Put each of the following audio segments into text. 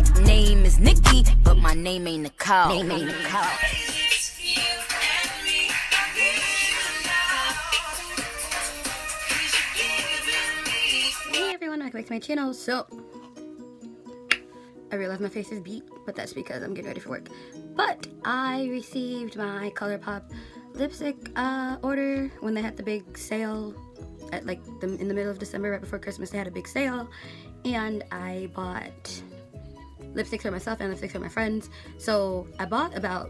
nickname is Nikki, but my name ain't Nicole. Hey everyone, welcome back to my channel. So I realize my face is beat, but that's because I'm getting ready for work. But I received my Colourpop lipstick order when they had the big sale at in the middle of December, right before Christmas. They had a big sale, and I bought lipsticks for myself and lipsticks for my friends. So I bought about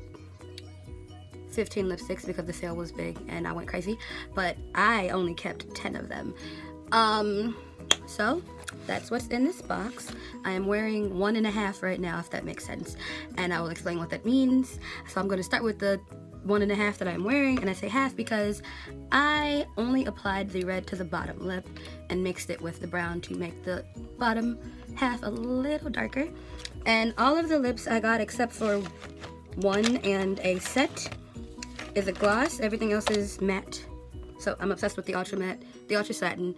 15 lipsticks because the sale was big and I went crazy, but I only kept 10 of them. So that's what's in this box. I am wearing 1.5 right now, if that makes sense, and I will explain what that means. So I'm going to start with the 1.5 that I'm wearing, and I say half because I only applied the red to the bottom lip and mixed it with the brown to make the bottom half a little darker. And all of the lips I got except for one and a set is a gloss. Everything else is matte. So I'm obsessed with the ultra matte, the ultra satin.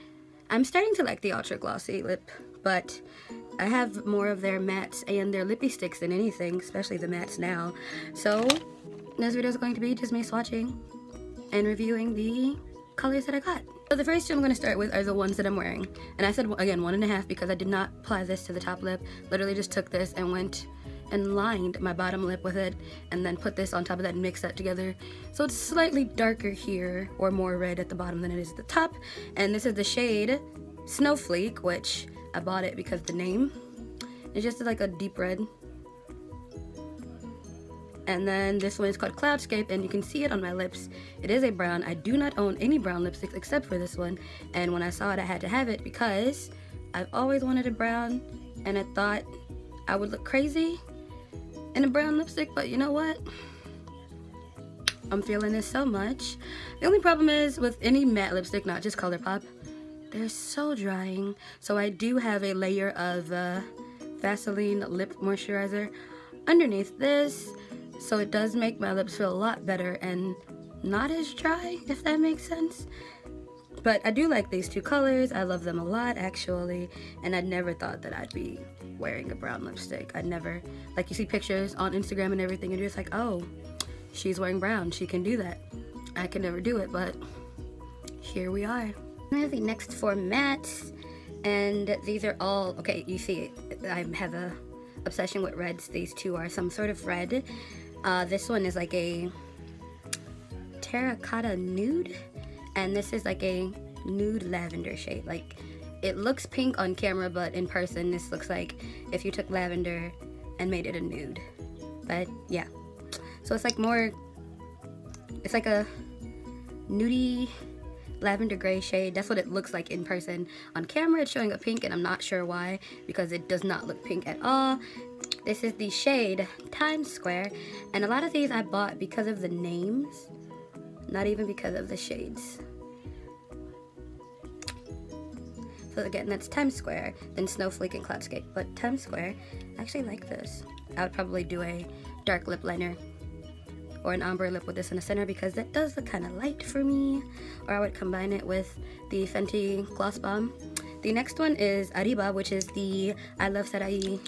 I'm starting to like the ultra glossy lip, but I have more of their mattes and their lippie sticks than anything, especially the mattes now. So this video is going to be just me swatching and reviewing the colors that I got. So the first two I'm going to start with are the ones that I'm wearing. And I said, again, 1.5 because I did not apply this to the top lip. Literally just took this and went and lined my bottom lip with it, and then put this on top of that and mix that together. So it's slightly darker here, or more red at the bottom than it is at the top. And this is the shade Snowflake, which I bought it because the name is just like a deep red. And then this one is called Cloudscape, and you can see it on my lips. It is a brown. I do not own any brown lipsticks except for this one, and when I saw it I had to have it because I've always wanted a brown, and I thought I would look crazy in a brown lipstick, but you know what? I'm feeling this so much. The only problem is with any matte lipstick, not just Colourpop, they're so drying. So I do have a layer of Vaseline lip moisturizer underneath this, so it does make my lips feel a lot better and not as dry, if that makes sense. But I do like these two colors. I love them a lot, actually, and I never thought that I'd be wearing a brown lipstick. I never, like, you see pictures on Instagram and everything, and you're just like, oh, she's wearing brown, she can do that. I can never do it, but here we are. I have the next 4 mattes, and these are all, okay, you see, I have a obsession with reds. These two are some sort of red. This one is like a terracotta nude, and this is like a nude lavender shade. Like, it looks pink on camera, but in person this looks like if you took lavender and made it a nude. But yeah, so it's like more, it's like a nudie lavender gray shade. That's what it looks like in person. On camera it's showing a pink, and I'm not sure why, because it does not look pink at all. This is the shade Times Square, and a lot of these I bought because of the names, not even because of the shades. So again, that's Times Square, then Snowflake and Cloudscape. But Times Square, I actually like this. I would probably do a dark lip liner or an ombre lip with this in the center because that does look kind of light for me. Or I would combine it with the Fenty Gloss Bomb. The next one is Arriba, which is the I Love Sarai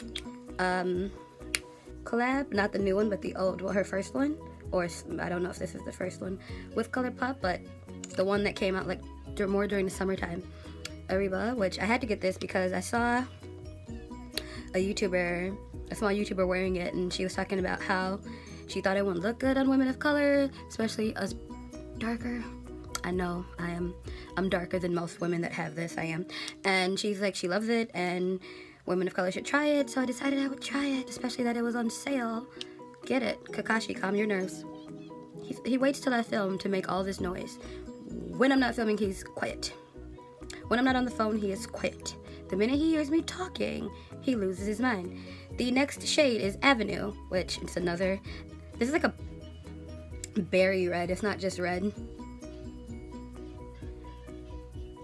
collab. Not the new one, but the old, well, her first one. Or I don't know if this is the first one with Colourpop, but the one that came out like more during the summertime. Arriba, which I had to get this because I saw a YouTuber, a small YouTuber wearing it, and she was talking about how she thought it wouldn't look good on women of color, especially us darker. I know I'm darker than most women that have this. I am. And she's like, she loves it and women of color should try it, so I decided I would try it, especially that it was on sale. Get it. Kakashi, calm your nerves. He waits till I film to make all this noise. When I'm not filming, he's quiet. When I'm not on the phone, he is quiet. The minute he hears me talking, he loses his mind. The next shade is Avenue, which is another, this is like a berry red, it's not just red.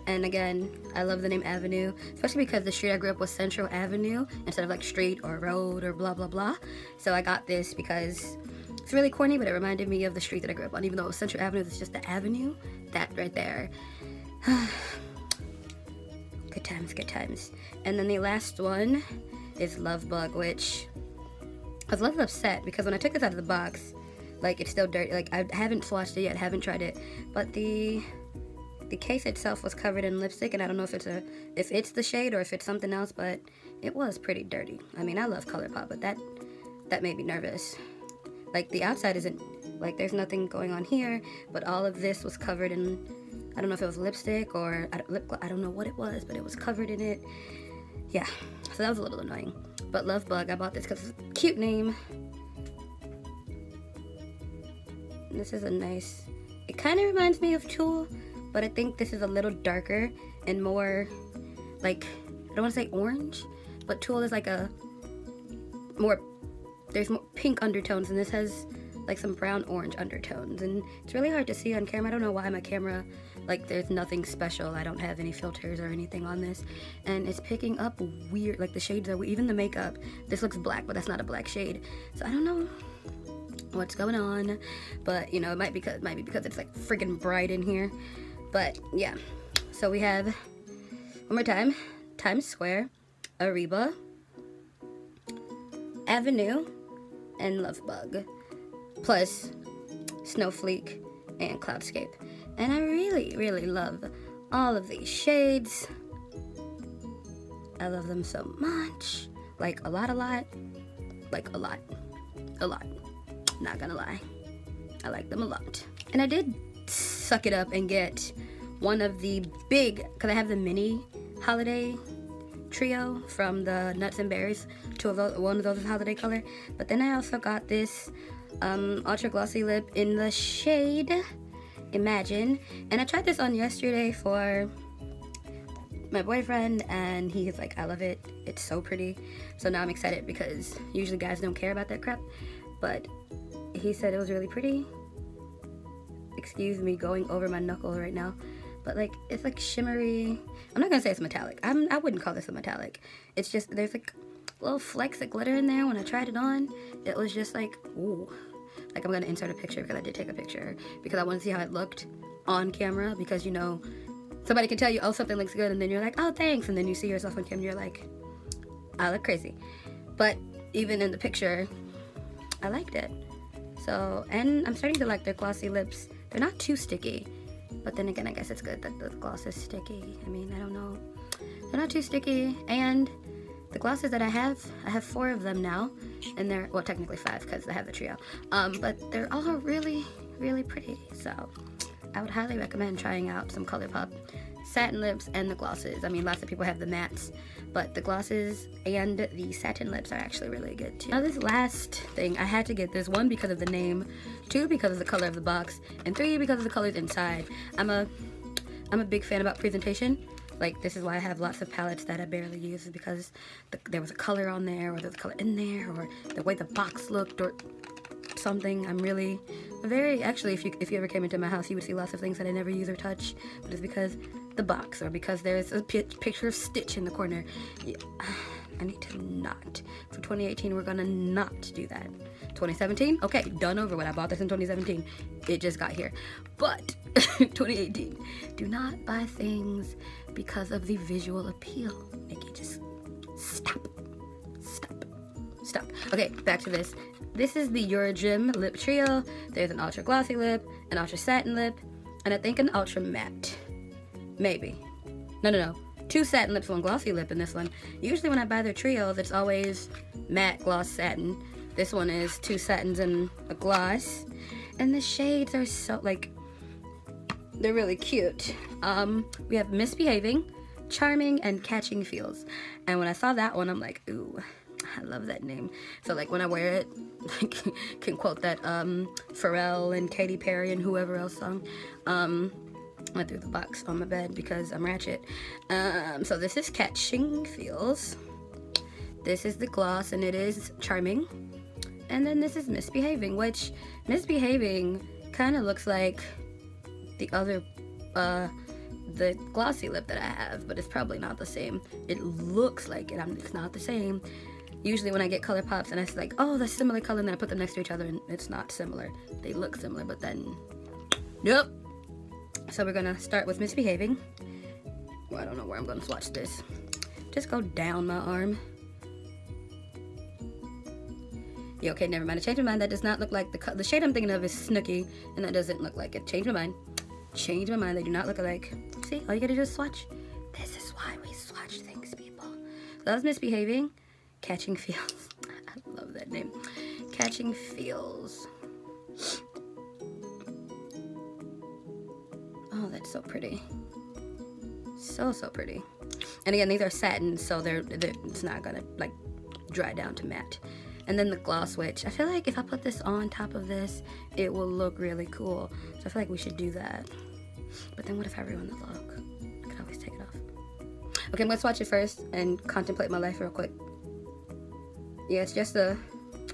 And again, I love the name Avenue, especially because the street I grew up was Central Avenue instead of like street or road or blah blah blah. So I got this because it's really corny, but it reminded me of the street that I grew up on. Even though it was Central Avenue, it's just the avenue. That right there. Good times, good times. And then the last one is Love Bug, which I was a little upset because when I took this out of the box, like, it's still dirty. Like, I haven't swatched it yet, haven't tried it, but the case itself was covered in lipstick, and I don't know if it's the shade or if it's something else, but it was pretty dirty. I mean, I love Colourpop, but that made me nervous. Like, the outside isn't, like, there's nothing going on here, but all of this was covered in, I don't know if it was lipstick or I don't know what it was, but it was covered in it. Yeah, so that was a little annoying. But Love Bug, I bought this because it's a cute name. This is a nice, it kind of reminds me of Tulle, but I think this is a little darker and more, like, I don't want to say orange, but Tulle is like a more, there's more pink undertones, and this has like some brown orange undertones, and it's really hard to see on camera. I don't know why my camera, like, there's nothing special. I don't have any filters or anything on this, and it's picking up weird, like the shades are, even the makeup, this looks black, but that's not a black shade, so I don't know what's going on, but you know, it might be because it's like freaking bright in here. But yeah, so we have, one more time, Times Square, Ariba, Avenue, and Love Bug, plus Snowflake and Cloudscape. And I really, really love all of these shades. I love them so much. Like, a lot. Like, a lot. Not gonna lie. I like them a lot. And I did suck it up and get one of the big, because I have the mini holiday trio from the Nuts and Berries, one of those is holiday color, but then I also got this ultra glossy lip in the shade Imagine, and I tried this on yesterday for my boyfriend, and he's like, I love it, it's so pretty. So now I'm excited because usually guys don't care about that crap, but he said it was really pretty. Excuse me going over my knuckle right now, but like, it's like shimmery. I'm not gonna say it's metallic. I wouldn't call this a metallic. It's just, there's like little flecks of glitter in there. When I tried it on, it was just like, ooh. Like, I'm gonna insert a picture because I did take a picture because I want to see how it looked on camera, because, you know, somebody can tell you, oh, something looks good, and then you're like, oh, thanks, and then you see yourself on camera, you're like, I look crazy. But even in the picture, I liked it. So, and I'm starting to like their glossy lips. They're not too sticky, but then again, I guess it's good that the gloss is sticky. I mean, I don't know. They're not too sticky, and the glosses that I have 4 of them now, and they're, well, technically 5 because I have the trio, but they're all really, really pretty. So I would highly recommend trying out some Colourpop satin lips and the glosses. I mean, lots of people have the mattes, but the glosses and the satin lips are actually really good too. Now, this last thing, I had to get this, 1 because of the name, 2 because of the color of the box, and 3 because of the colors inside. I'm a big fan about presentation. Like, this is why I have lots of palettes that I barely use, is because there was a color on there, or there was a color in there, or the way the box looked, or something. I'm really very, actually, if you ever came into my house, you would see lots of things that I never use or touch, but it's because the box, or because there's a picture of Stitch in the corner. Yeah, I need to not. For 2018, we're gonna not do that. 2017, okay, done over with. I bought this in 2017. It just got here. But 2018, do not buy things because of the visual appeal. Nikki, just stop. Okay, back to this. This is the Eurogym lip trio. There's an ultra glossy lip, an ultra satin lip, and I think an ultra matte. Maybe. No. 2 satin lips, 1 glossy lip in this one. Usually when I buy their trios, it's always matte, gloss, satin. This one is 2 satins and a gloss. And the shades are so, like, they're really cute. We have Misbehaving, Charming, and Catching Feels. And when I saw that one, I'm like, ooh, I love that name. So, like, when I wear it, I can quote that Pharrell and Katy Perry and whoever else song. I threw the box on my bed because I'm ratchet. So this is Catching Feels. This is the gloss, and it is Charming. And then this is Misbehaving, which Misbehaving kind of looks like the other, the glossy lip that I have, but it's probably not the same. It looks like it, it's not the same. Usually when I get Colourpops and it's like, oh, that's similar color, and then I put them next to each other and it's not similar. They look similar, but then, nope. So we're gonna start with Misbehaving. Well, I don't know where I'm gonna swatch this. Just go down my arm. Yeah, okay, never mind. I changed my mind. That does not look like the shade I'm thinking of is Snooki, and that doesn't look like it. Change my mind. Change my mind. They do not look alike. See, all you gotta do is swatch. This is why we swatch things, people. So that was Misbehaving. Catching Feels. I love that name. Catching Feels. Oh, that's so pretty. So pretty. And again, these are satin, so it's not gonna like dry down to matte. And then the gloss, which I feel like if I put this on top of this, it will look really cool. So I feel like we should do that. But then what if I ruin the look? I could always take it off. Okay, I'm gonna swatch it first and contemplate my life real quick. Yeah, it's just a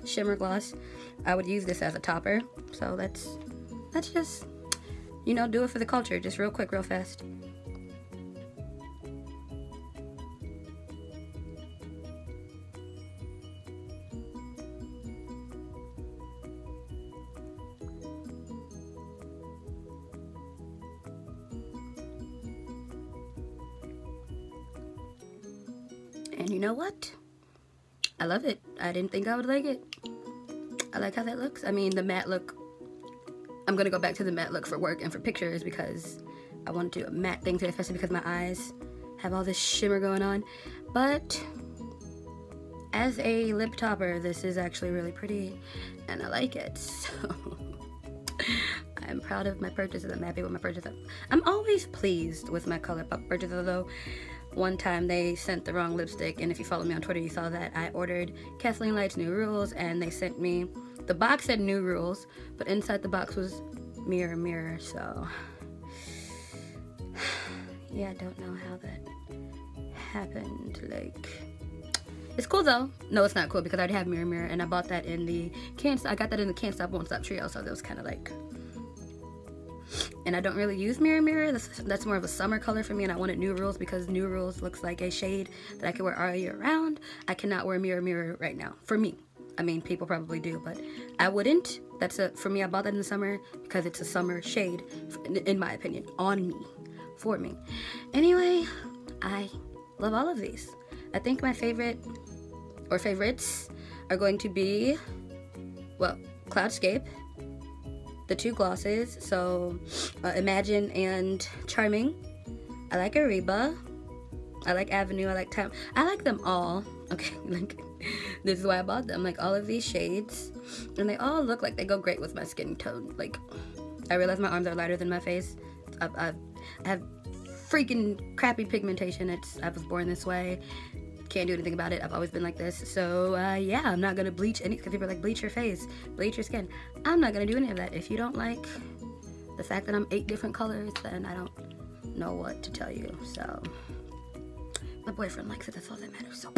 shimmer gloss. I would use this as a topper. So let's just, you know, do it for the culture. Just real quick, real fast. And you know what? I love it. I didn't think I would like it. I like how that looks. I mean, the matte look, I'm gonna go back to the matte look for work and for pictures because I want to do a matte thing today, especially because my eyes have all this shimmer going on. But as a lip topper, this is actually really pretty and I like it. So I'm proud of my purchases. I'm happy with my purchases. I'm always pleased with my Colourpop purchases, though. One time they sent the wrong lipstick, and if you follow me on Twitter, you saw that. I ordered Kathleen Light's New Rules, and they sent me, the box said New Rules, but inside the box was Mirror Mirror, so yeah, I don't know how that happened. Like, it's cool though. No, it's not cool because I already have Mirror Mirror, and I bought that in the I got that in the Can't Stop Won't Stop trio, so that was kind of like, and I don't really use Mirror Mirror. That's more of a summer color for me, and I wanted New Rules because New Rules looks like a shade that I can wear all year round. I cannot wear Mirror Mirror right now, for me. I mean, people probably do, but I wouldn't. For me, I bought that in the summer because it's a summer shade, in my opinion, on me, for me. Anyway, I love all of these. I think my favorite, or favorites, are going to be, well, Cloudscape, the two glosses, so Imagine and Charming. I like Ariba. I like Avenue. I like Time. I like them all. Okay, like, this is why I bought them. Like, all of these shades, and they all look like they go great with my skin tone. Like, I realize my arms are lighter than my face. I have freaking crappy pigmentation. I was born this way. Can't do anything about it. I've always been like this. So yeah, I'm not gonna bleach any, because people are like, bleach your face, bleach your skin. I'm not gonna do any of that. If you don't like the fact that I'm 8 different colors, then I don't know what to tell you. So my boyfriend likes it. That's all that matters. So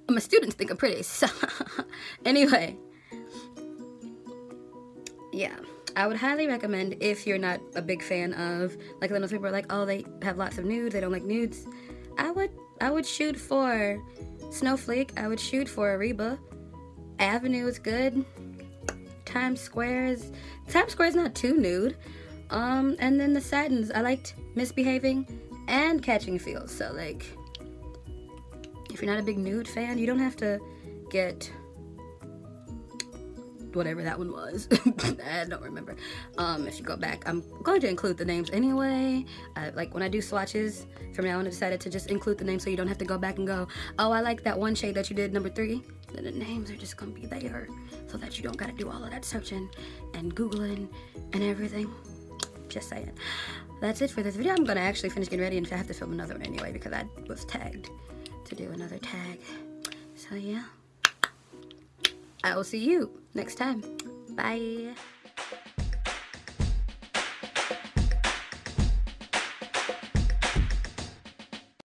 my students think I'm pretty. So anyway, yeah, I would highly recommend, if you're not a big fan of, like, those people are like, oh, they have lots of nudes, they don't like nudes. I would shoot for Snowflake. I would shoot for Ariba. Avenue is good. Times Square is not too nude. And then the satins, I liked Misbehaving and Catching Feels. So, like, if you're not a big nude fan, you don't have to get whatever that one was. I don't remember. If you go back, I'm going to include the names anyway. Like, when I do swatches from now on, I decided to just include the names so you don't have to go back and go, oh, I like that one shade that you did, number 3. Then the names are just gonna be there so that you don't gotta do all of that searching and Googling and everything. Just saying. That's it for this video. I'm gonna actually finish getting ready, and I have to film another one anyway because I was tagged to do another tag. So yeah, I will see you next time. Bye.